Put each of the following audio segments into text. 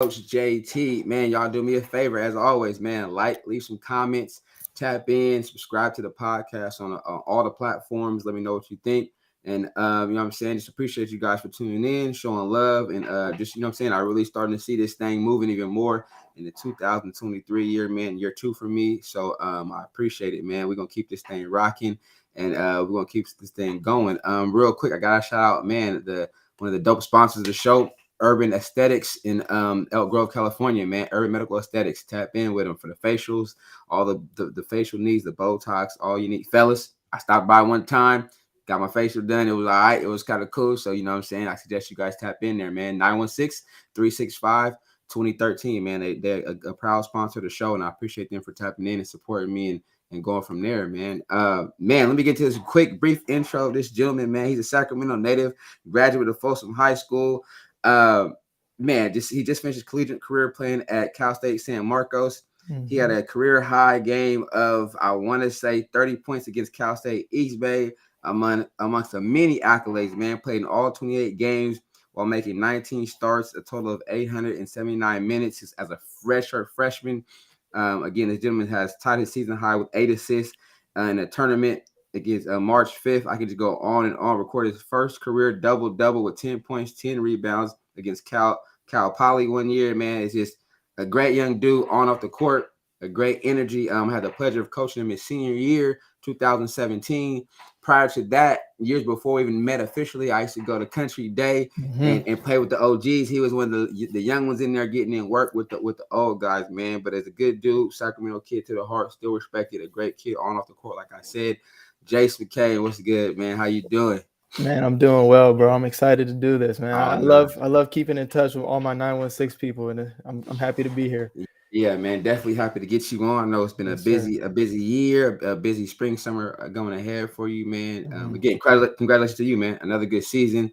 Coach JT. Man, y'all do me a favor as always, man. Like, leave some comments, tap in, subscribe to the podcast on all the platforms. Let me know what you think. And you know what I'm saying? Just appreciate you guys for tuning in, showing love, and just you know what I'm saying, I really starting to see this thing moving even more in the 2023 year, man. Year 2 for me. So I appreciate it, man. We're gonna keep this thing rocking and we're gonna keep this thing going. Real quick, I gotta shout out, man, one of the dope sponsors of the show, Urban Aesthetics in Elk Grove, California, man. Urban Medical Aesthetics. Tap in with them for the facials, all the facial needs, the Botox, all you need. Fellas, I stopped by one time, got my facial done. It was all right. It was kind of cool. So, you know what I'm saying? I suggest you guys tap in there, man. 916-365-2013, man. They're a proud sponsor of the show, and I appreciate them for tapping in and supporting me and going from there, man. Man, let me get to this quick, brief intro of this gentleman, man. He's a Sacramento native, graduate of Folsom High School. Man, he just finished his collegiate career playing at Cal State San Marcos. Mm-hmm. He had a career high game of, I want to say, 30 points against Cal State East Bay, amongst the many accolades, man. Played in all 28 games while making 19 starts, a total of 879 minutes as a freshman. Again, this gentleman has tied his season high with 8 assists in a tournament against March 5th. I could just go on and on. Recorded his first career double-double with 10 points, 10 rebounds against Cal Poly one year, man. It's just a great young dude on off the court, a great energy. I had the pleasure of coaching him his senior year, 2017. Prior to that, years before we even met officially, I used to go to Country Day and play with the OGs. He was one of the young ones in there getting in work with the old guys, man. But as a good dude, Sacramento kid to the heart, still respected, a great kid on off the court, like I said. Jayce McCain, what's good, man? How you doing? Man, I'm doing well, bro. I'm excited to do this, man. I love keeping in touch with all my 916 people, and I'm happy to be here. Yeah, man, definitely happy to get you on. I know it's been a busy year, a busy spring, summer going ahead for you, man. Again, congratulations to you, man. Another good season.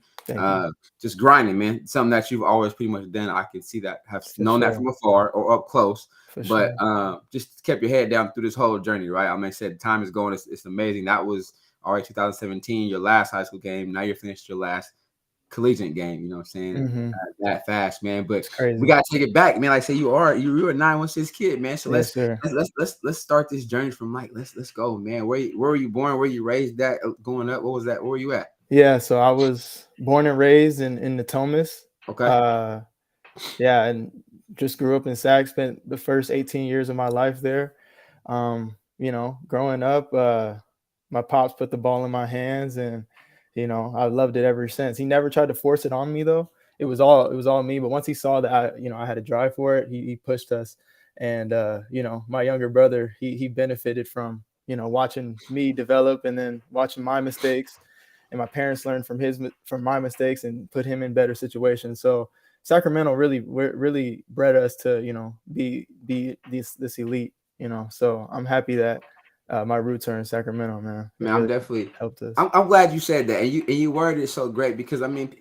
Just grinding, man. Something that you've always pretty much done. I can see that, have known that from afar or up close. But just kept your head down through this whole journey, right? I mean, I said time is going. It's amazing. That was all right. 2017, your last high school game. Now you're finished your last collegiate game, you know what I'm saying? That fast, man. But we gotta take it back, man. Like I say, you're a 916 kid, man. So let's start this journey from like let's go, man. Where were you born? Where you raised that going up? What was that? Where were you at? Yeah, so I was born and raised in Natomas. Okay. And just grew up in Sac, spent the first 18 years of my life there. You know, growing up, my pops put the ball in my hands, and you know, I loved it ever since. He never tried to force it on me, though. It was all me. But once he saw that I had a drive for it, he pushed us. And you know, my younger brother, he benefited from, you know, watching me develop and then watching my mistakes. And my parents learned from my mistakes and put him in better situations. So Sacramento really bred us to, you know, be this elite, you know. So I'm happy that my roots are in Sacramento, man. Man, I'm definitely helped us. I'm glad you said that, and you worded it so great, because I mean,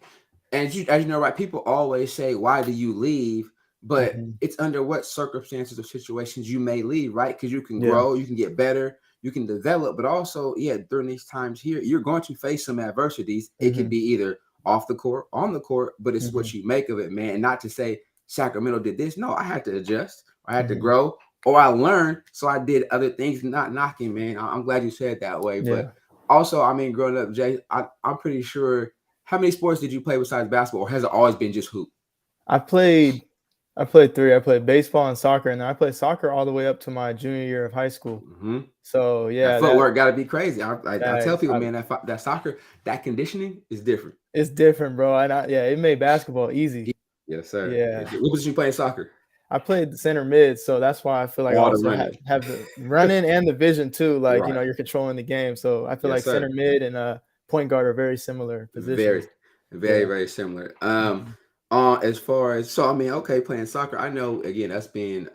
as you know, right? People always say, "Why do you leave?" But it's under what circumstances or situations you may leave, right? Because you can grow, you can get better, you can develop, but also, during these times here, you're going to face some adversities. It could be either off the court, on the court, but it's what you make of it, man. And not to say Sacramento did this. No, I had to adjust. I had to grow. Or I learned, so I did other things, not knocking, man. I'm glad you said it that way. But also, I mean, growing up, Jay, I'm pretty sure, how many sports did you play besides basketball, or has it always been just hoop? I played 3. I played baseball and soccer, and then I played soccer all the way up to my junior year of high school. So, yeah. That footwork got to be crazy. I tell people, man, that soccer, that conditioning is different. It's different, bro. And it made basketball easy. Yes, sir. Yeah. What was you playing soccer? I played the center mid, so that's why I feel like I also have the running and the vision too. Like, you know, you're controlling the game. So I feel like center mid and point guard are very similar positions. Very similar. As far as, so I mean, okay, playing soccer, I know, again, that's being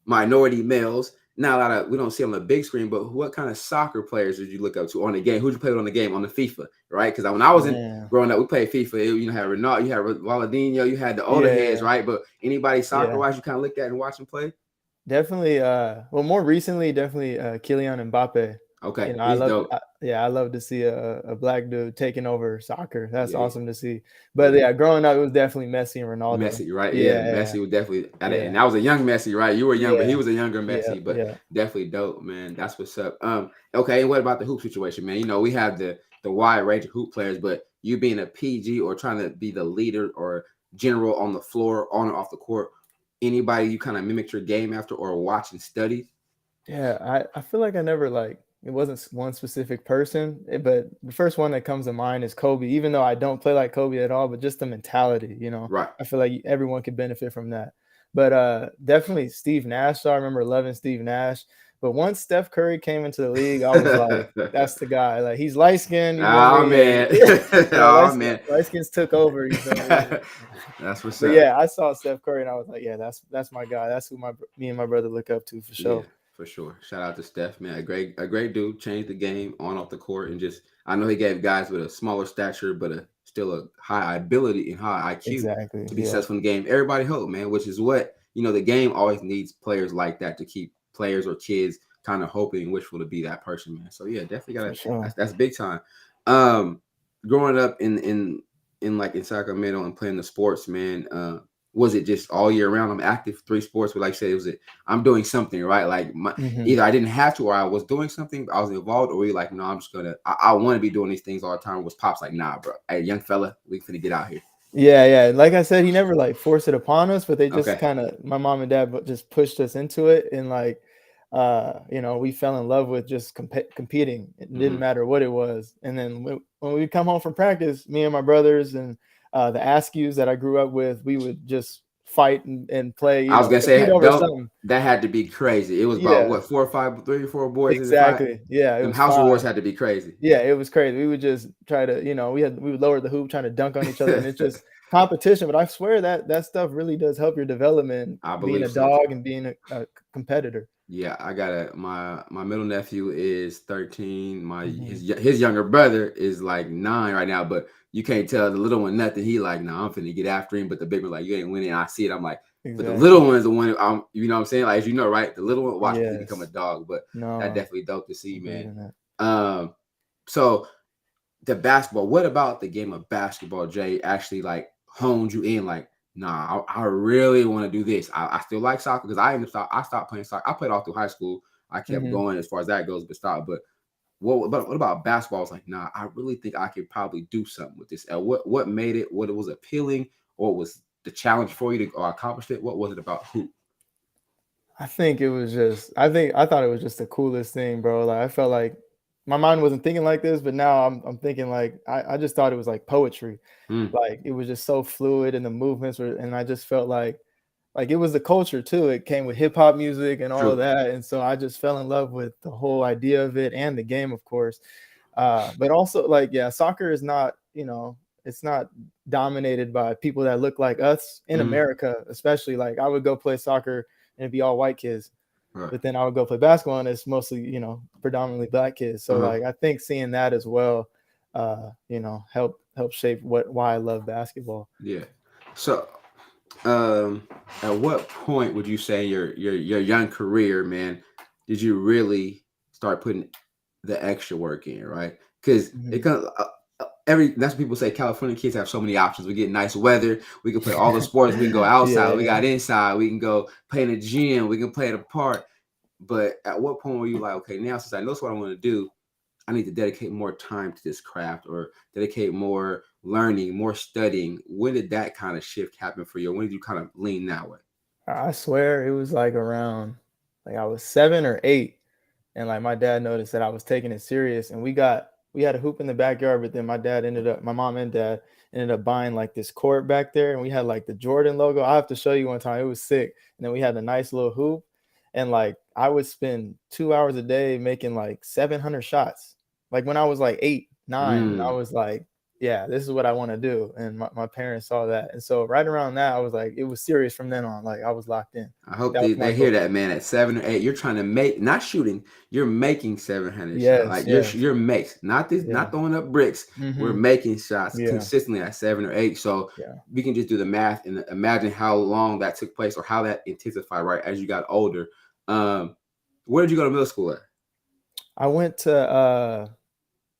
minority males. Not we don't see on the big screen, but what kind of soccer players did you look up to on the game? Who'd you play with on the game, on the FIFA, right? Because when I was growing up, we played FIFA. You had Ronaldo, you had Ronaldinho, you had the older heads, right? But anybody soccer-wise you kind of looked at and watched them play? Definitely. Well, more recently, definitely Kylian Mbappe. Okay, I he's love, dope. I love to see a black dude taking over soccer. That's Yeah, awesome to see. But yeah. yeah, growing up, it was definitely Messi and Ronaldo. Messi, right? Yeah, Yeah, Messi was definitely, yeah, and that was a young Messi, right? You were young, but he yeah, was a younger yeah, Messi, but yeah. definitely dope, man. That's what's up. Okay, and what about the hoop situation, man? We have the wide range of hoop players, but you being a PG or trying to be the leader or general on the floor, on or off the court, anybody you kind of mimicked your game after or watch and study? Yeah, I feel like I never like it wasn't one specific person, but the first one that comes to mind is Kobe. Even though I don't play like Kobe at all, but just the mentality. Right. I feel like everyone could benefit from that. But definitely Steve Nash. So I remember loving Steve Nash. But once Steph Curry came into the league, I was like, that's the guy. Like he's light skinned, you feel Oh me? man. And yeah, Oh man. light skins took over, you feel me? That's what's But up. yeah, I saw Steph Curry and I was like, yeah, that's my guy. That's who me and my brother look up to for Yeah, sure. for sure. Shout out to Steph, man. A great dude. Changed the game on off the court, and just I know he gave guys with a smaller stature, but still a high ability and high IQ Exactly. to be Yeah. successful in the game. Everybody hope, man, which is what the game always needs players like that to keep players or kids kind of hoping and wishful to be that person, man. So yeah, definitely For gotta sure. that's big time. Um, growing up in like in Sacramento and playing the sports, man. Was it just all year round? I'm active 3 sports, but like I said, I'm doing something, right? Like Mhm. either I didn't have to or I was doing something, I was involved, or you like, no, I'm just gonna I want to be doing these things all the time. Was pops like, nah, bro. Hey, young fella, we finna get out here. Yeah, yeah. Like I said, he never like forced it upon us, but they just Okay. kind of my mom and dad just pushed us into it, and like we fell in love with just competing. It didn't Hmm. matter what it was. And then when we come home from practice, me and my brothers and the Askews that I grew up with, we would just fight and play, I was gonna compete say over don't something. that had to be crazy. It was about Yeah, what 4 or 5, 3 or 4 boys in the fight. exactly. Yeah, it Them was house wars 5. had to be crazy. Yeah, it was crazy. We would just try to, we would lower the hoop trying to dunk on each other, and it's just competition. But I swear that stuff really does help your development, I being a believe so dog too. and being a competitor. Yeah, I got my middle nephew is 13. Mhm. His younger brother is like 9 right now, but you can't tell the little one nothing. He like, nah, I'm finna get after him. But the big one like, you ain't winning. I see it. I'm like, but the little Exactly. one is the one. You know what I'm saying? Like, as you know, right? The little one, watch he become a Yes. dog. But that No, definitely dope to I see, believe man. in that. Um, so the basketball. What about the game of basketball, Jay? Actually, like honed you in, like, nah, I really want to do this. I still like soccer because I stopped playing soccer. I played all through high school. I kept Mhm. going as far as that goes, but stopped. But what about basketball? It's like, nah, I really think I could probably do something with this. What made it? What it was appealing, or was the challenge for you to accomplish it? What was it about hoop? I thought it was just the coolest thing, bro. Like I felt like my mind wasn't thinking like this, but now I'm thinking like I just thought it was like poetry. Mm, Like it was just so fluid and the movements were, and I just felt like it was the culture too. It came with hip hop music and all of true. that. And so I just fell in love with the whole idea of it and the game, of course. But also like, yeah, soccer is not, it's not dominated by people that look like us in Mm, America, especially like I would go play soccer and it'd be all white kids. right. But then I would go play basketball and it's mostly, predominantly black kids. So Uh-huh. like I think seeing that as well, help shape why I love basketball. Yeah. So at what point would you say your young career, man, did you really start putting the extra work in, right? Because it Mhm. comes that's what people say. California kids have so many options. We get nice weather. We can play all the sports. We can go outside. We Yeah. got inside. We can go play in the gym. We can play at a park. But at what point were you like, okay, now since I know what I want to do, I need to dedicate more time to this craft or dedicate more learning, more studying. When did that kind of shift happen for you? When did you kind of lean that way? I swear it was like around like I was 7 or 8, and like my dad noticed that I was taking it serious, and we had a hoop in the backyard, but then my mom and dad ended up buying like this court back there, and we had like the Jordan logo. I have to show you one time. It was sick. And then we had a nice little hoop, and like I would spend 2 hours a day making like 700 shots. Like when I was like 8, 9, and I Mm. was like, yeah, this is what I want to do. And my parents saw that. And so right around that, I was like, it was serious from then on. Like I was locked in. I hope That was my they hear goal. that, man. At 7 or 8, you're trying to make not shooting. You're making 700 shots. Yes, Like yes. you're makes not this Yeah. not throwing up bricks. We're Mhm. making shots Yeah, consistently at 7 or 8. So yeah. we can just do the math and imagine how long that took place or how that intensified right as you got older. Um, where did you go to middle school at? I went to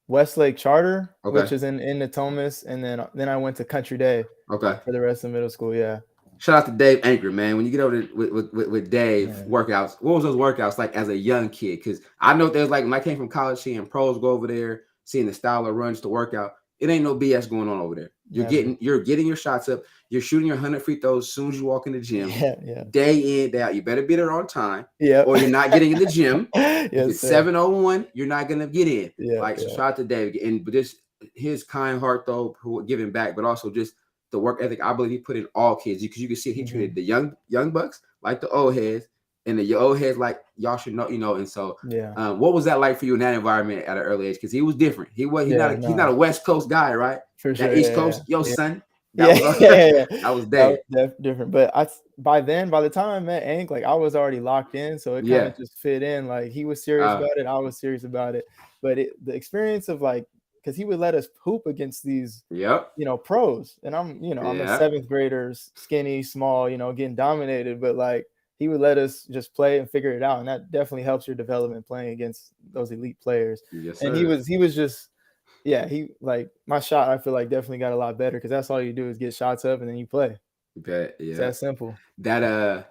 Westlake Charter, which Okay. is in Natomas, and then I went to Country Day Okay. for the rest of middle school. Yeah. Shout out to Dave Anchor, man. When you get over to, with Dave Man. workouts, what was those workouts like as a young kid? Because I know there's like when I came from college, seeing pros go over there, seeing the style of runs to workout. It ain't no BS going on over there. You're getting your shots up. You're shooting your 100 free throws as soon as you walk in the gym. Yeah. Day in, day out. You better be there on time. Yeah. Or you're not getting in the gym. If Yes, it's sir. 7:01, you're not gonna get in. Yeah. Like, so Yeah. shout out to Dave. But just his kind heart though, for giving back, but also just the work ethic I believe he put in all kids, because you can see he treated the young bucks like the old heads, and the old heads like y'all should know, And so, Yeah. what was that like for you in that environment at an early age? Because he was different. He's Yeah, not a West Coast guy, right? for sure. That East Yeah. Coast, yo, Yeah. son. Yeah. That was Yeah. that was That Dave. was different. But by the time I met Hank, like I was already locked in, so it kind Yeah. of just fit in. Like he was serious about it, I was serious about it. But the experience of like, because he would let us hoop against these, Yep. pros, and I'm a Yeah. 7th grader, skinny, small, getting dominated, but like he would let us just play and figure it out, and that definitely helps your development playing against those elite players. Yes, And sir. he was just. Yeah, he like my shot, I feel like definitely got a lot better because that's all you do is get shots up and then you play. Bet, It's yeah. that simple. That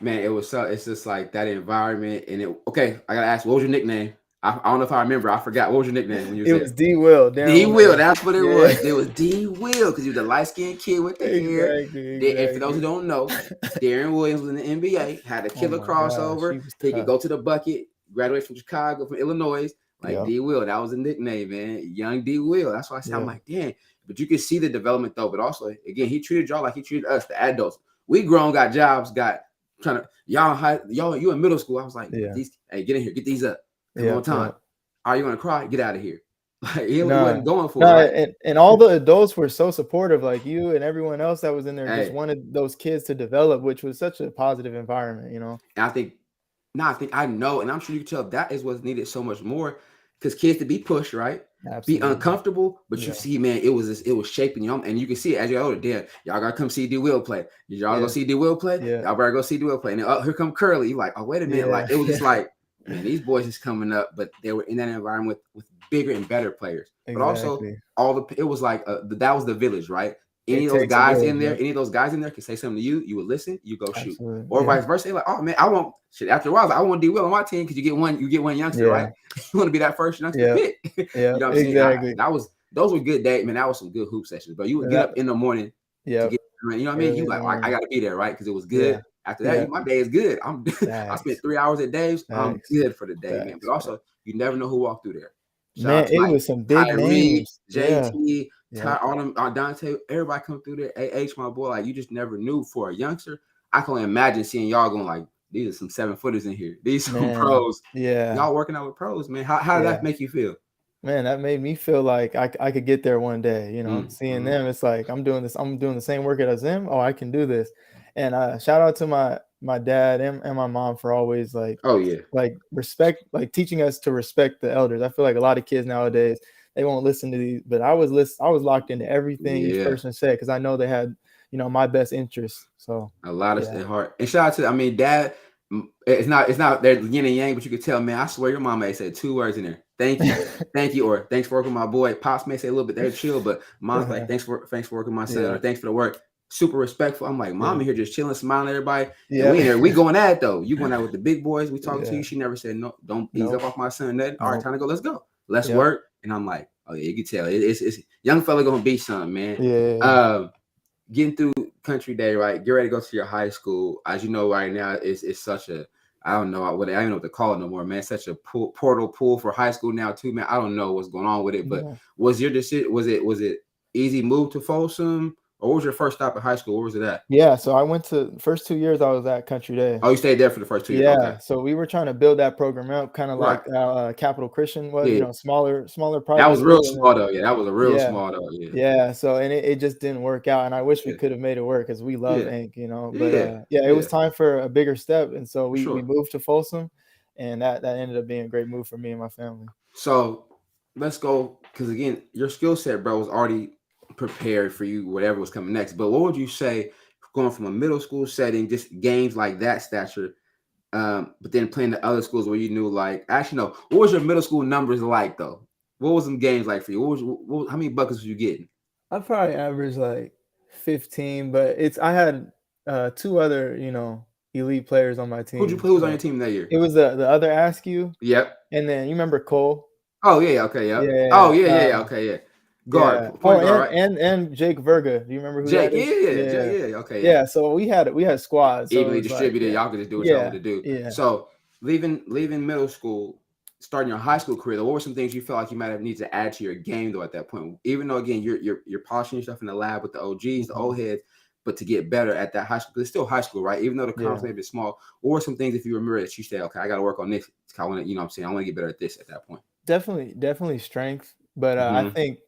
man, it's just like that environment. And okay, I gotta ask, what was your nickname? I don't know if I remember. I forgot. What was your nickname when you was It there? was D Will. D Will, that's what it was. It was D Will, because he was a light-skinned kid with the hair. Exactly. And for those who don't know, Darren Williams was in the NBA, had a Oh killer my gosh, crossover. he was He could tough. go to the bucket, graduate from Chicago, from Illinois, like Yep. D Will. That was a nickname, man. Young D Will. That's why I said, I'm like, damn. But you can see the development though. But also, again, he treated y'all like he treated us, the adults. We grown, got jobs, trying to you in middle school. I was like, hey, get in here, get these up. Come on time. Are you gonna cry? Get out of here. Like he wasn't going for it, right? And all the adults were so supportive, like you and everyone else that was in there just Hey. wanted those kids to develop, which was such a positive environment, And I know, and I'm sure you can tell that is what's needed so much more, because kids to be pushed, right? Absolutely. Be uncomfortable, but you see, man, it was shaping you, and you can see it as you're older. Damn, y'all gotta come see D Will play. Did y'all go see D Will play? Y'all better go see D Will play. And then, here come Curly. You're like, oh, wait a minute. Like it was just like, man, these boys is coming up, but they were in that environment with bigger and better players. But also it was like that was the village, right? Any of those guys in there can say something to you, you would listen, you go shoot. Or vice versa. They're like, oh man, I want shit. After a while, I want D Will on my team, because you get one youngster, right? You want to be that first youngster pick. Yeah, you know what I'm saying? Those were good days, man. That was some good hoop sessions. But you would get up in the morning to get, you know what I mean? You like, I gotta be there, right? Because it was good. After that, my day is good. I spent 3 hours at Dave's. I'm good for the day, man. But also, you never know who walked through there. Man, it was some big names. JT, all them, Dante, everybody come through there. AH, my boy, like you just never knew for a youngster. I can only imagine seeing y'all going like, these are some 7-footers in here. These some pros. Yeah, y'all working out with pros, man. How did that make you feel? Man, that made me feel like I could get there one day. Seeing them, it's like I'm doing the same workout as them. Oh, I can do this. And shout out to my dad and my mom for always like respect, like teaching us to respect the elders. I feel like a lot of kids nowadays, they won't listen to these, but I was locked into everything each person said, because I know they had my best interests. So a lot of heart. And shout out to Dad. It's not their yin and yang, but you could tell, man, I swear your mom may say 2 words in there. Thank you, or thanks for working my boy. Pops may say a little bit, they're chill, but mom's like, thanks for working my son, or thanks for the work. Super respectful. I'm like, mom in here just chilling, smiling at everybody. And we in there, we going at it though. You going out with the big boys. We talking to you. She never said no, don't ease up off my son. Nothing. All right, time to go. Let's go. Let's work. And I'm like, oh yeah, you can tell it's young fella gonna be something, man. Getting through Country Day, right? Get ready to go to your high school. As you know, right now, it's such a, I don't know what to call it no more, man. Such a portal pool for high school now too, man. I don't know what's going on with it, but was your decision, was it easy move to Folsom, or what was your first stop at high school? Where was it at? Yeah, so I went to first 2 years I was at Country Day. Oh, you stayed there for the first 2 years. Yeah, okay. So we were trying to build that program up, kind of like Capital Christian was, smaller private. That was real small though. Yeah, that was a real small though. Yeah. So and it just didn't work out, and I wish we could have made it work, because we love Hank, But it was time for a bigger step, and so we moved to Folsom, and that ended up being a great move for me and my family. So let's go, because again, your skill set, bro, was already prepared for you, whatever was coming next. But what would you say, going from a middle school setting, just games like that stature, But then playing the other schools where you knew, like, actually, no, what was your middle school numbers like though? What was some games like for you? How many buckets were you getting? I probably averaged like 15, but I had two other, elite players on my Who'd you team. play? Who was on your So team that year? it was the other Askew, Yep. and then you remember Cole? Oh yeah. Okay. Yep. Oh Yeah, yeah. Okay. Yeah. Guard, yeah. Oh, point guard, right? and Jake Verga. Do you remember who Jake. that Yeah. is? Yeah. Jake. Yeah, Yeah. Okay. Yeah. yeah. So we had squads. So it Evenly was like, distributed. yeah, Y'all could just do what y'all wanted yeah, to do. yeah, So leaving middle school, starting your high school career, what were some things you felt like you might have needed to add to your game though at that point? Even though again you're polishing yourself in the lab with the OGs, the old heads, but to get better at that high school, it's still high school, right? Even though the conference yeah. may be small, what were some things if you remember that you say, okay, I got to work on this. I want to, you know what I'm saying? I want to get better at this at that point. Definitely strength. But I Mm-hmm. think,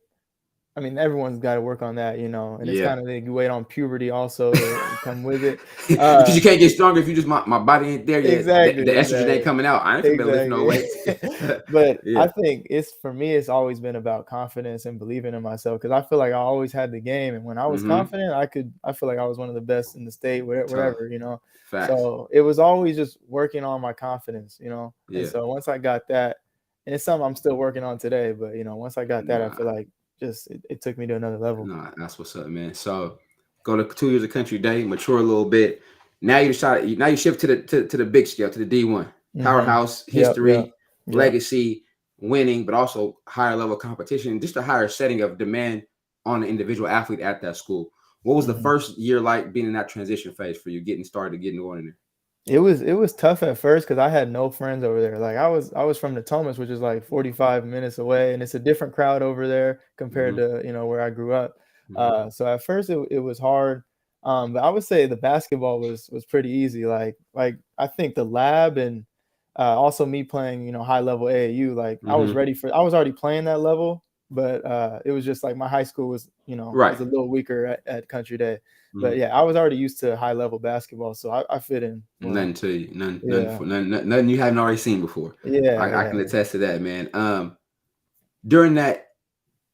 I mean, everyone's got to work on that, and it's Yeah. kind of like you wait on puberty also to come with it. Because you can't get stronger if you just my body ain't there yet. The estrogen ain't Exactly. coming out. I ain't finna better lift no Exactly. weights. But Yeah. I think for me, it's always been about confidence and believing in myself because I feel like I always had the game. And when I was Mm-hmm. confident, I feel like I was one of the best in the state, Tough. wherever. Facts. So it was always just working on my confidence. And Yeah. so once I got that, and it's something I'm still working on today, but once I got that, I Nah. feel like just it took me to another level. Nah, that's what's up, man. So go to 2 years of country day, mature a little bit. Now you shift to the big scale, to the D1. Mm-hmm. Powerhouse, Yep, yep, history, yep. legacy, winning, but also higher level competition, just a higher setting of demand on the individual athlete at that school. What was the Mhm. first year like being in that transition phase for you, getting started, getting going in there? It was tough at first because I had no friends over there. Like I was from Natomas, which is like 45 minutes away, and it's a different crowd over there compared Mm-hmm. to where I grew up. Mm-hmm. So at first it was hard, but I would say the basketball was pretty easy. Like I think the lab and also me playing high level AAU. Like I was Mm-hmm. ready for. I was already playing that level, but it was just like my high school was Right. a little weaker at Country Day. Mm-hmm. But yeah, I was already used to high level basketball, so I fit in well. Nothing to you, Yeah. nothing you haven't already seen before. Yeah, I yeah. can attest to that, man. During that,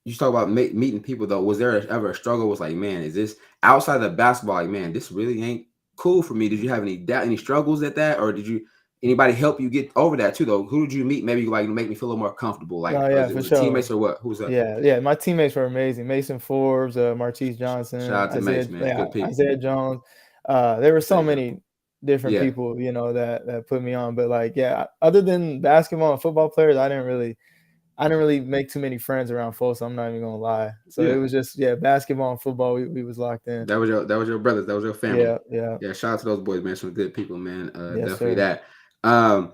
you talk about meeting people though. Was there ever a struggle? Was like, man, is this outside of the basketball? Like, man, this really ain't cool for me. Did you have any doubt, any struggles at that, or did you anybody help you get over that too? Though, who did you meet? Maybe like make me feel a little more comfortable. Like, No, yeah, for was it teammates sure. or what? Who's up? Yeah, yeah. My teammates were amazing. Mason Forbes, Martise Shout Johnson, out to Mace, man. Good people. Isaiah Jones. There were so Say Joe. many different Yeah, people, that put me on. But like, yeah, other than basketball and football players, I didn't really make too many friends around Folsom. I'm not even gonna lie. So it yeah. was just basketball and football. We was locked in. That was your brothers. That was your family. Yeah, yeah, Yeah, shout out to those boys, man. Some good people, man. yes, Definitely sir. that.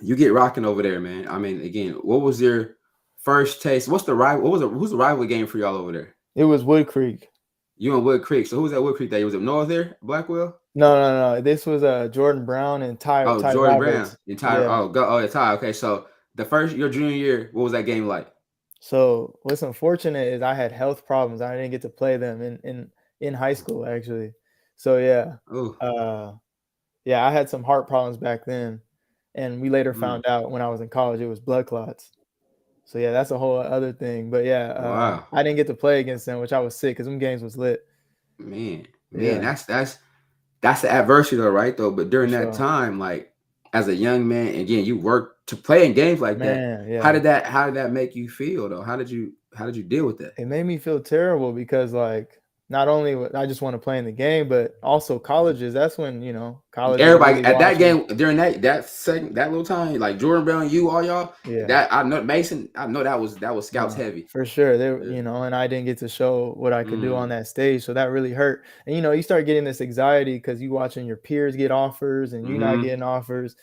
You get rocking over there, man. I mean, again, what was your first taste? What's the rival? Who's the rival game for y'all over there? It was Wood Creek. You in Wood Creek. So who was that Wood Creek day? Was it North there? Blackwell? No, no, no. This was Jordan Brown and Oh, Ty Jordan Brown. Roberts. Entire. Yeah. Yeah, Ty. Okay, so your junior year, what was that game like? So what's unfortunate is I had health problems. I didn't get to play them in high school actually. So yeah, Oh, uh, yeah, I had some heart problems back then, and we later mm, found out when I was in college it was blood clots. So yeah, that's a whole other thing. But yeah, wow, I didn't get to play against them, which I was sick because them games was lit. man, Yeah, that's the adversity though, right? Though, but for during that sure. time, like as a young man, again, you worked to play in games like that. Man, yeah. How did that make you feel though? How did you deal with that? It made me feel terrible because like not only I just want to play in the game, but also colleges. That's when colleges are Everybody really at that watching. game during that second that little time, like Jordan Brown, you all y'all, Yeah. that I know Mason, I know that was scouts No, heavy. for sure. There, Yeah. and I didn't get to show what I could do on Mm, that stage, so that really hurt. And you start getting this anxiety because you watching your peers get offers and you not mm-hmm. getting offers.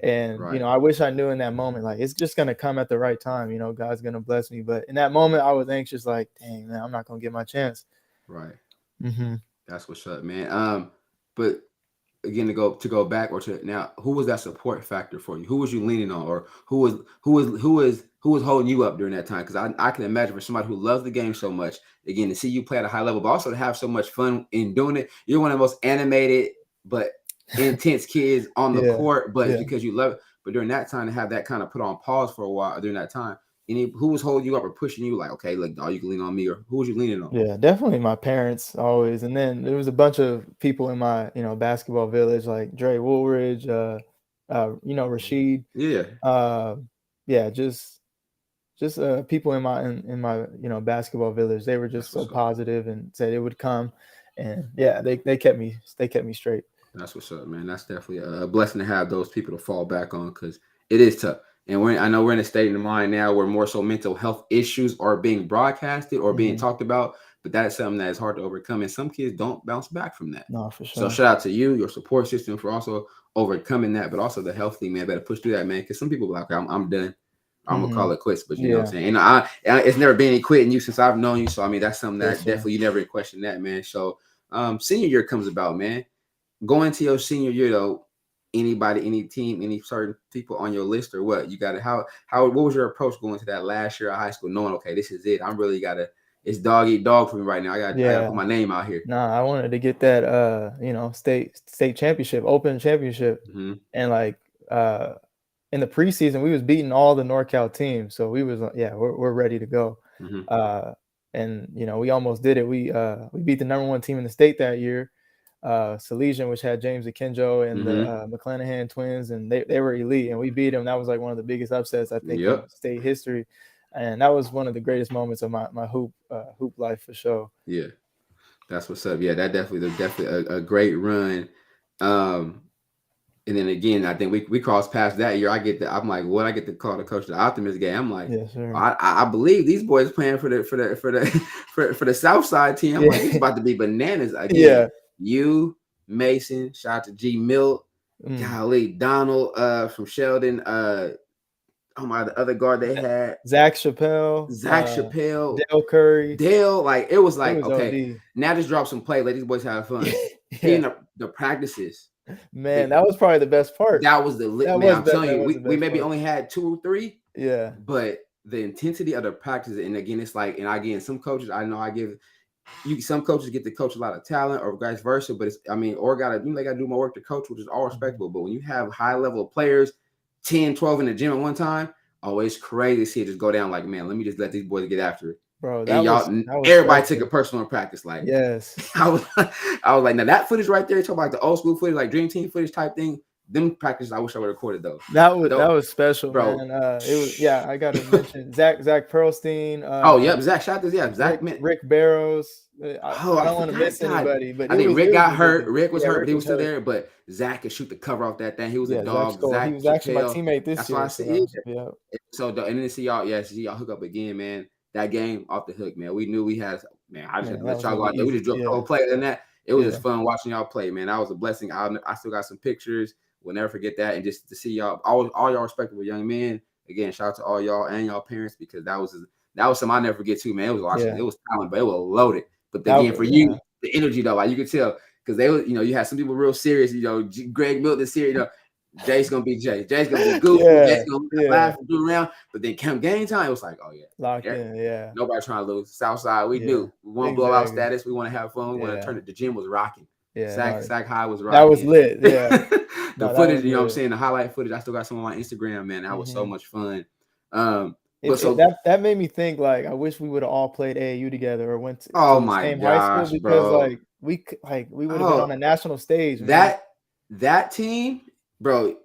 And Right, I wish I knew in that moment, like it's just gonna come at the right time. God's gonna bless me. But in that moment, I was anxious, like, dang man, I'm not gonna get my chance. right. Hmm. That's what's up, man. But again, to go back or to now, who was that support factor for you? Who was you leaning on, or who was holding you up during that time? Because I can imagine for somebody who loves the game so much, again, to see you play at a high level, but also to have so much fun in doing it. You're one of the most animated but intense kids on the Yeah, court, but it's yeah. because you love it. But during that time, to have that kind of put on pause for a while during that time, who was holding you up or pushing you like, okay, look, dog, you can lean on me, or who was you leaning on? Yeah, definitely my parents always. And then there was a bunch of people in my, basketball village like Dre Woolridge, Rashid. Yeah. Yeah, just people in my basketball village. They were just That's so what's up. positive and said it would come, and yeah, they kept me straight. That's what's up, man. That's definitely a blessing to have those people to fall back on because it is tough. And I know we're in a state of mind now where more so mental health issues are being broadcasted or being talked about, but that's something that is hard to overcome. And some kids don't bounce back from that. No, for So sure. shout out to you, your support system for also overcoming that, but also the health thing, man. Better push through that, man. Because some people are like, I'm done. I'm gonna call it quits, but you know what I'm Yeah. saying. And it's never been any quitting you since I've known you. So I mean, that's something Yes, that sir. definitely you never question that, man. So senior year comes about, man. Going to your senior year though, anybody, any team, any certain people on your list or what? You got to what was your approach going to that last year of high school, knowing okay, this is it. I'm really gotta it's dog eat dog for me right now. I gotta Yeah. put my name out here. Nah, I wanted to get that state championship, open championship. Mm-hmm. And like in the preseason we was beating all the NorCal teams. So we was we're ready to go. Mm-hmm. And we almost did it. We beat the #1 team in the state that year. Salesian, which had James Akinjo and the Mm-hmm. McClanahan twins, and they were elite, and we beat them. That was like one of the biggest upsets I think in Yep. state history, and that was one of the greatest moments of my hoop life for sure. Yeah. That's what's up. Yeah, that definitely a great run. And then again, I think we crossed past that year. I'm like, what I get to call the coach of the Optimist game. I'm like, Yes, sir. I believe these boys playing for the for the South Side team. I'm like, it's Yeah. about to be bananas again. Yeah. You, Mason, shout out to G Milt, golly, Donald from Sheldon, oh my, the other guard they had, Zach Chappelle, Zach Chappelle, Dale Curry. Dale. Like it was It like, was okay, OD. now just drop some play, let these boys have fun. Yeah. Even the practices. Man, that was probably the best part. That was the lit, That man. was I'm telling that you, was the we best maybe part. only had 2 or 3, Yeah. but the intensity of the practice, and again, it's like, and again, some coaches I know I give you, some coaches get to coach a lot of talent or vice versa, but it's, I mean, or they gotta do more work to coach, which is all respectable. But when you have high level players, 10, 12 in the gym at one time, oh, it's crazy to see it just go down. Like, man, let me just let these boys get after it. Bro, And y'all, that was everybody took special. it personal in practice. Like, Yes. I was like, now that footage right there, talking about the old school footage, like Dream Team footage type thing. Them practices, I wish I would have recorded those. That was special, Bro. man. It was I got to mention Zach Pearlstein. Oh, yep, Zach shot this. Yeah, Zach. Rick Barrows. Oh, I I don't want to forgot. miss God, anybody, but I think Rick it was got hurt. ridiculous. Rick was hurt, but Rick he was was still hurt. there. But Zach could shoot the cover off that thing. He was a Yeah, Zach dog. Stoll. He Zach was actually my Chappelle. teammate this That's year. why I said, Yeah. So, and then see y'all hook up again, man. That game off the hook, man. We knew we had, man. I just had to let y'all go out there. We just drove a couple plays and that. It was just fun watching y'all play, man. That was a blessing. I still got some pictures. We'll never forget that. And just to see y'all, all y'all respectable young men. Again, shout out to all y'all and y'all parents because that was something I never forget too, man. It was watching. It was talent, but it was loaded. But again, for you, the energy though, like you could tell because they were, you had some people real serious. Greg Milton serious. Jay's gonna be Jay. Jay's gonna be goofy. Jay's gonna laugh and do around. But then come game time, it was like, oh yeah, locked in. Yeah, nobody trying to lose. Southside, we knew we want blowout status. We want to have fun. We want to turn it. The gym was rocking. Yeah, Sac High was rocking. That was lit. Yeah, the footage, you know what I'm saying, the highlight footage. I still got some on my Instagram, man. That was so much fun. That made me think like I wish we would have all played AAU together or went to the same high school because bro. like we would have been on a national stage. That team, bro.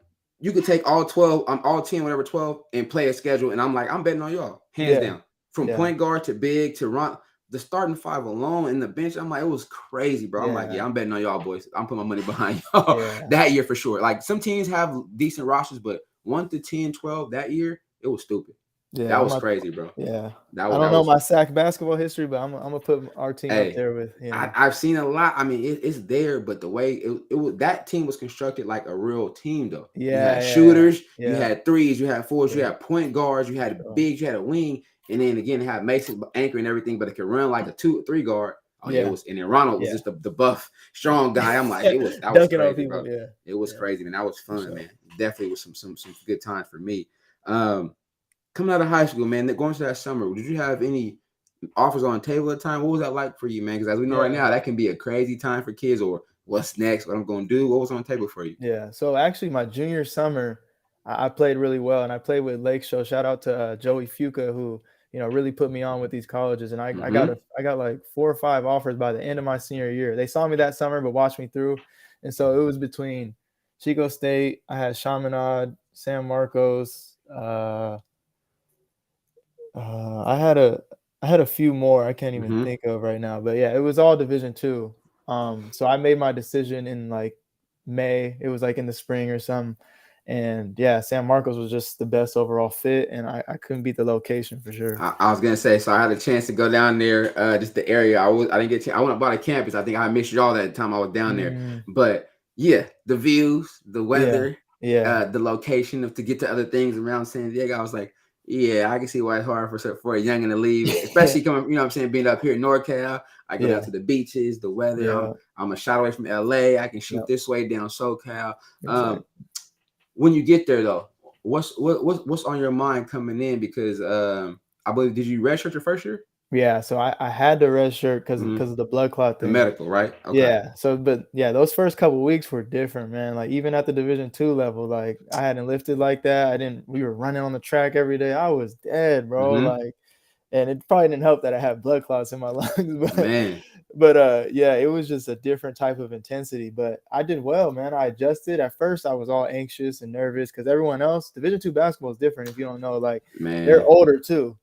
You could take all 12, all 10, whatever 12, and play a schedule. And I'm like, I'm betting on y'all, hands down. From point guard to big to run. The starting 5 alone in the bench, I'm like, it was crazy, bro. I'm like, yeah, I'm betting on y'all boys. I'm putting my money behind y'all that year for sure. Like some teams have decent rosters, but 1 to 10, 12 that year, it was stupid. Yeah, that was crazy, bro. Yeah, I don't know my SAC basketball history, but I'm gonna put our team up there with. I've seen a lot. I mean, it's there, but the way it was, that team was constructed like a real team, though. You had shooters, you had threes, you had fours, you had point guards, you had bigs, you had a wing, and then again, it had Mason anchor and everything, but it could run like a 2 or 3 guard. Oh yeah, it was, and then Ronald was just the buff, strong guy. I'm like, that was crazy, bro. It was crazy, man. That was fun, man. Definitely was some good times for me. Coming out of high school, man, going to that summer, did you have any offers on the table at the time? What was that like for you, man? Because as we know right now, that can be a crazy time for kids, or what's next, what I'm going to do. What was on the table for you? Yeah, so actually my junior summer, I played really well, and I played with Lake Show. Shout out to Joey Fuca, who really put me on with these colleges, and I got like 4 or 5 offers by the end of my senior year. They saw me that summer, but watched me through, and so it was between Chico State. I had Chaminade, San Marcos. I had a few more I can't even think of right now, but yeah, it was all Division II. So I made my decision in like May. It was like in the spring or something. And yeah, San Marcos was just the best overall fit, and I couldn't beat the location for sure. I was gonna say, so I had a chance to go down there, just the area. I didn't get. I went by the campus. I think I missed y'all that time I was down there. But yeah, the views, the weather, the location of to get to other things around San Diego. I was like, yeah, I can see why it's hard for a youngin to leave, especially coming. You know what I'm saying, being up here in NorCal. I go down to the beaches, the weather. I'm a shot away from LA. I can shoot this way down SoCal. Exactly. When you get there though, what's on your mind coming in? Because I believe, did you redshirt your first year? Yeah, so I had the red shirt because of the blood clot The thing. medical, right? Okay. Yeah. So, but yeah, those first couple of weeks were different, man. Like even at the Division II level, like I hadn't lifted like that. We were running on the track every day. I was dead, bro. Like, and it probably didn't help that I had blood clots in my lungs, but yeah, it was just a different type of intensity. But I did well, man. I adjusted. At first, I was all anxious and nervous because everyone else, Division II basketball is different. If you don't know, like they're older too.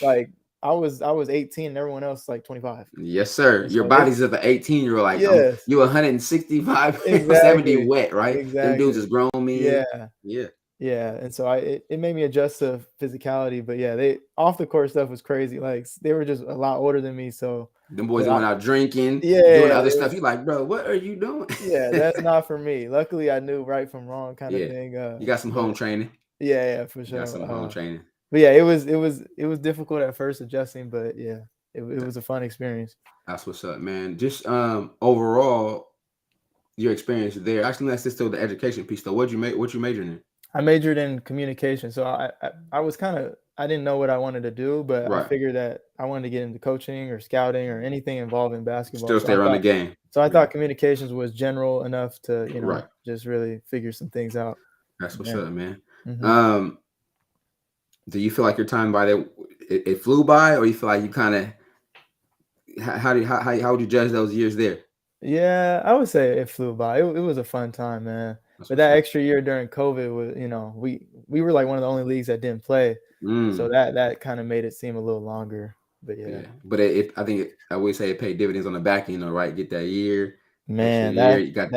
Like I was 18 and everyone else like 25. Yes, sir. Your body's of an 18-year-old. Like you 165, 70 wet, right? Exactly. Them dudes is grown men. Yeah. And so it made me adjust to physicality. But yeah, they off the court stuff was crazy. Like they were just a lot older than me. So them boys going out drinking, doing other stuff. You like, bro, what are you doing? Yeah, that's not for me. Luckily, I knew right from wrong kind of thing. You got some home training. Yeah, for sure. You got some home training. But yeah, it was difficult at first adjusting, but yeah, it was a fun experience. That's what's up, man. Just overall, your experience there. Actually, let's just do the education piece though. What you majoring in? I majored in communication, so I was I didn't know what I wanted to do, but I figured that I wanted to get into coaching or scouting or anything involving basketball. Still stay around the game. So I thought communications was general enough to just really figure some things out. That's what's up, man. Do you feel like your time by there it flew by, or you feel like you kind of how would you judge those years there? Yeah, I would say it flew by. It was a fun time, man. But that extra year during COVID was, we were like one of the only leagues that didn't play, so that kind of made it seem a little longer. But yeah. But I think I always say it paid dividends on the back end, right? Get that year. Man, you got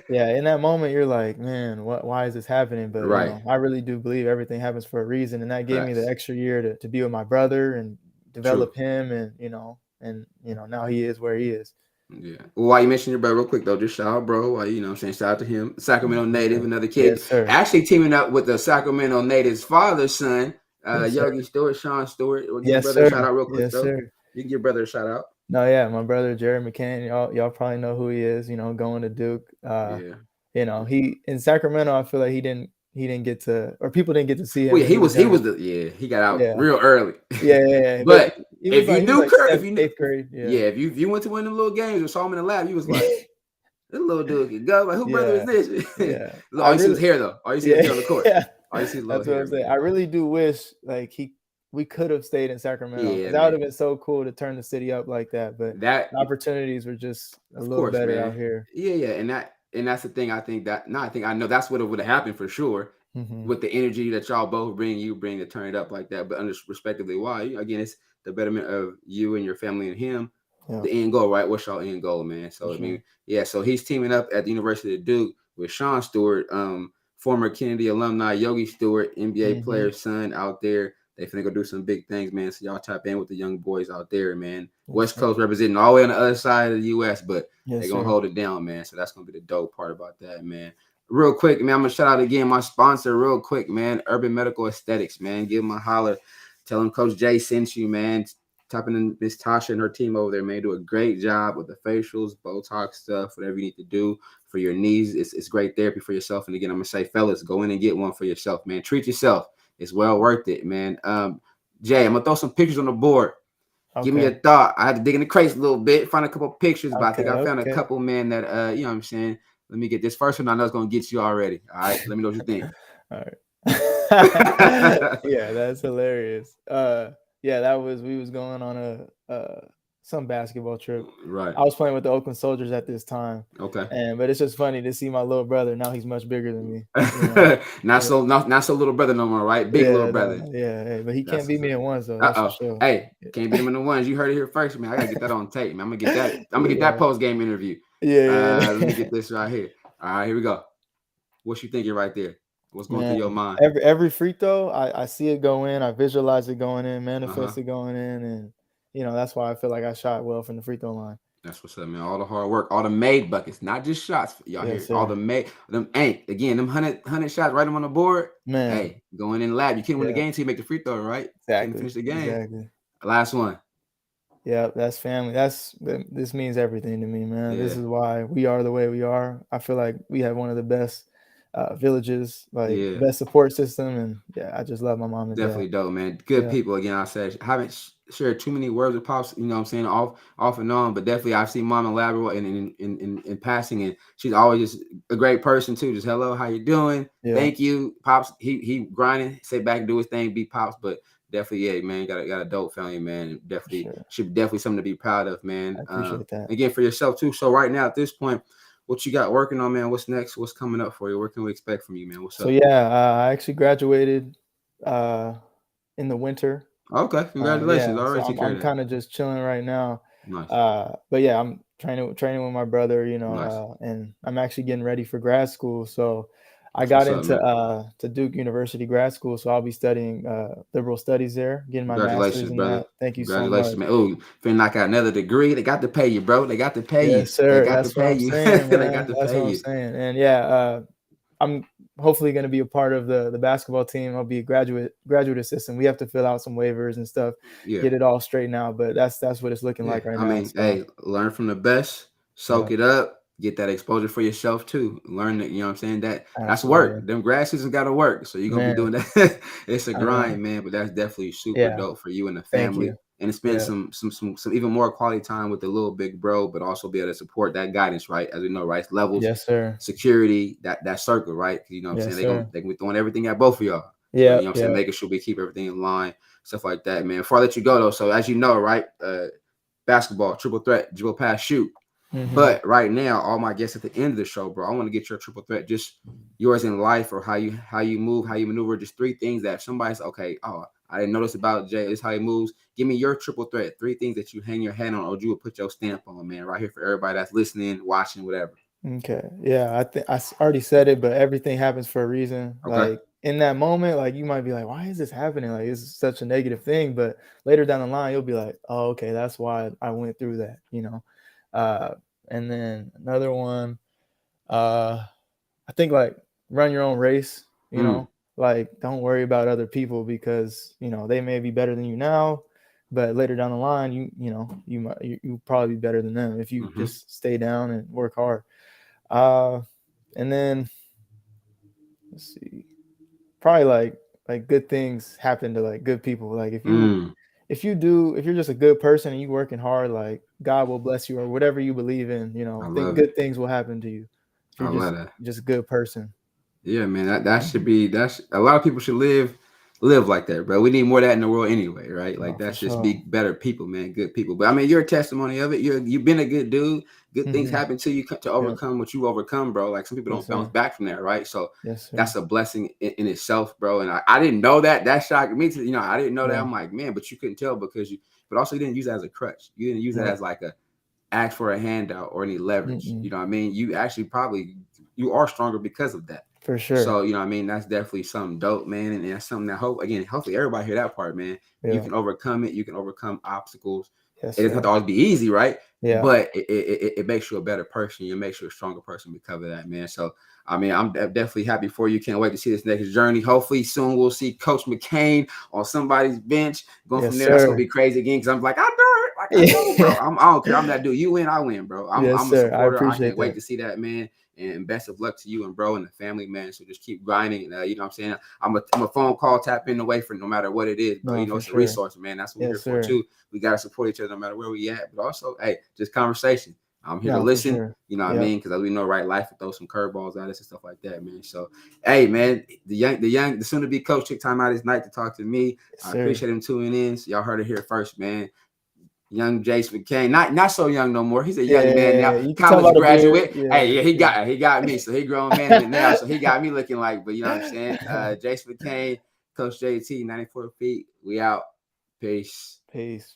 yeah. In that moment, you're like, man, why is this happening? But I really do believe everything happens for a reason, and that gave me the extra year to be with my brother and develop him, and now he is where he is. Yeah. Well, while you mentioned your brother real quick though, just shout out, bro. I'm saying shout out to him, Sacramento native, another kid, actually teaming up with the Sacramento native's father's son, Yogi Stewart, Sean Stewart. We'll give your brother a shout out real quick though. You can give your brother a shout out. No, yeah, my brother Jared McCain, y'all probably know who he is. Going to Duke. He in Sacramento. I feel like he didn't get to, or people didn't get to see him. Well, he got out real early. Yeah. But if you knew Kurt, if you knew 8th grade, if you went to one of them little games or saw him in the lab, you was like, this little dude can go. Like, who brother is this? Yeah. All you see is hair though. All you see is on the court. All you see is that's what I'm saying. I really do wish like we could have stayed in Sacramento. That would have been so cool to turn the city up like that. But the opportunities were just a little better out here. Yeah, and that's the thing. I know that's what would have happened for sure. With the energy that y'all both bring to turn it up like that. But respectively, why? Again, it's the betterment of you and your family and him. The end goal, right? What's y'all end goal, man? So so he's teaming up at the University of Duke with Sean Stewart, former Kennedy alumni, Yogi Stewart, NBA player's son out there. They finna go do some big things, man. So y'all tap in with the young boys out there, man. West Coast representing all the way on the other side of the U.S., but they're going to hold it down, man. So that's going to be the dope part about that, man. Real quick, man, I'm going to shout out again my sponsor real quick, man, Urban Medical Aesthetics, man. Give them a holler. Tell them Coach Jayce sent you, man. Tapping in Miss Tasha and her team over there, man. Do a great job with the facials, Botox stuff, whatever you need to do for your knees. It's great therapy for yourself. And again, I'm going to say, fellas, go in and get one for yourself, man. Treat yourself. It's well worth it, man. Jay, I'm going to throw some pictures on the board. Okay. Give me a thought. I had to dig in the crates a little bit, find a couple of pictures, but I think I found a couple, man, that, you know what I'm saying? Let me get this first one. I know it's going to get you already. All right. Let me know what you think. All right. Yeah, that's hilarious. Yeah, we was going on some basketball trip. Right. I was playing with the Oakland Soldiers at this time, Okay. but it's just funny to see my little brother. Now he's much bigger than me. You know? not so little brother no more, right? Big little Yeah, brother. yeah. But he can't That's beat what's me up. in ones though. That's for sure. Hey, can't beat him in the ones. You heard it here first, man. I gotta get that on tape, man. I'm gonna get that. I'm gonna get that Yeah. post game interview. Yeah. Let me get this right here. All right, here we go. What you thinking right there? What's going through Man, your mind? every free throw, I see it go in, I visualize it going in, manifest Uh-huh. it going in, and that's why I feel like I shot well from the free throw line. That's what's up, man. All the hard work, all the made buckets, not just shots. Y'all Yes, hear all sir. the made them ain't again, them 100 shots right on the board. Man, Hey, going in the lab. You can't win the yeah, game until you make the free throw, right? Couldn't exactly, finish the game. exactly. Last one. Yeah, that's family. This means everything to me, man. This Yeah. is why we are the way we are. I feel like we have one of the best villages, like Yeah. best support system, and yeah, I just love my mom and dad. Definitely dope, man. Good Yeah, people. Again, I said haven't shared too many words with pops. You know what I'm saying, off and on. But definitely, I've seen mom elaborate in passing, and she's always just a great person too. Just hello, how you doing? yeah, Thank you, pops. He grinding, sit back and do his thing, be pops. But definitely, yeah, man, got a dope family, man. And for definitely sure. should definitely something to be proud of, man. I appreciate that. Again, for yourself too. So right now at this point, what you got working on, man? What's next? What's coming up for you? What can we expect from you, man? What's So up? yeah, I actually graduated uh, in the winter. Okay, congratulations. Yeah, Already so take care I'm of that. kind of just chilling right now. Nice. But yeah, I'm training with my brother, Nice. and I'm actually getting ready for grad school. So I That's got what's up, into man. to Duke University grad school, so I'll be studying liberal studies there, getting my master's Congratulations, in that. brother. Thank you so Congratulations, much. man. Oh, finna knock out another degree. They got to pay you, bro. They got to pay you. Yes, They sir. got to That's what pay I'm you. saying, They man. got to That's pay what I'm you. saying. And yeah, I'm hopefully going to be a part of the basketball team. I'll be a graduate assistant. We have to fill out some waivers and stuff, Yeah. get it all straightened out. But that's what it's looking Yeah. like right I now. mean, So hey, learn from the best, yeah, soak it up, get that exposure for yourself too. Learn that, you know what I'm saying? That's work. absolutely, Them grad seasons gotta work. So you're gonna be man. doing that. It's a I know. grind, man, but that's definitely super Yeah. dope for you and the Thank family. you. And spend Yeah. some even more quality time with the little big bro, but also be able to support that guidance, right? As we know, right? Levels, Yes, sir. security, that circle, right? You know what I'm saying? Yes, sir. They gonna be throwing everything at both of y'all. But you Yeah. know what I'm saying, Yeah. making sure we keep everything in line, stuff like that, man. Before I let you go though, so as you know, right? Basketball, triple threat, dribble, pass, shoot. Hmm. But right now, all my guests at the end of the show, bro, I want to get your triple threat, just yours in life or how you move, how you maneuver, just three things that if somebody's okay, oh, I didn't notice about Jay, this is how he moves. Give me your triple threat, three things that you hang your hat on or you would put your stamp on, man, right here for everybody that's listening, watching, whatever. Okay. Yeah. I think already said it, but everything happens for a reason. Okay. Like in that moment, like you might be like, why is this happening? Like it's such a negative thing. But later down the line, you'll be like, oh, okay, that's why I went through that. Uh, and then another one, I think like run your own race, Mm, like don't worry about other people because, they may be better than you now, but later down the line, you probably be better than them if you mm-hmm. just stay down and work hard. Uh, and then let's see, probably like good things happen to like good people. Like if you're just a good person and you working hard, like God will bless you or whatever you believe in, I think love it. good things will happen to you if I you're love that. just a good person. Yeah, man, that should be that's a lot of people should live like that, bro. We need more of that in the world anyway, right? Like No, for that's just sure. be better people, man, good people. But I mean, you're a testimony of it. You've been a good dude. Good things Hmm. happen to you to Yep. overcome what you overcome, bro. Like some people Yes, don't bounce sir. back from that, right? So Yes, sir. that's a blessing in itself, bro. And I didn't know that. That shocked me to I didn't know that. Yeah. I'm like, man, but you couldn't tell because but also you didn't use that as a crutch. You didn't use that Nope. as like a ask for a handout or any leverage. Mm-mm. You know what I mean? You actually probably you are stronger because of that. For sure. So, you know what I mean? That's definitely something dope, man. And that's something that hopefully everybody hear that part, man. You Yeah. can overcome it. You can overcome obstacles. Yes, It doesn't have sir. to always be easy, right? Yeah. But it makes you a better person. It makes you a stronger person because of that, man. So, I mean, I'm definitely happy for you. Can't wait to see this next journey. Hopefully soon we'll see Coach McCain on somebody's bench. Going from Yes, there, that's going sir. to be crazy again because I'm like, I do it. Like I know, bro. I don't care. I'm that dude. You win, I win, bro. Yes, I'm a sir. I supporter. I appreciate can't wait that. to see that, man. And best of luck to you and bro and the family, man. So just keep grinding. You know what I'm saying? I'm a phone call tap in away from no matter what it is, bro. No, You know, for it's a sure. resource, man. That's what we're here Yes, for sir. too. We gotta support each other no matter where we at. But also, hey, just conversation. I'm here to No, for listen. sure. You know what I Yep. mean? Because as we know, right, life will throw some curveballs at us and stuff like that, man. So, hey, man, the soon to be coach took time out his night to talk to me. Yes, I sir. appreciate him tuning in. So y'all heard it here first, man. Young Jayce McCain, not so young no more. He's a young man Yeah, now, you can tell college by the beard. graduate. Yeah, Hey, yeah, he got me. So he grown man in it now. So he got me looking like, but you know what I'm saying? Jayce McCain, Coach JT, 94 feet. We out. Peace. Peace.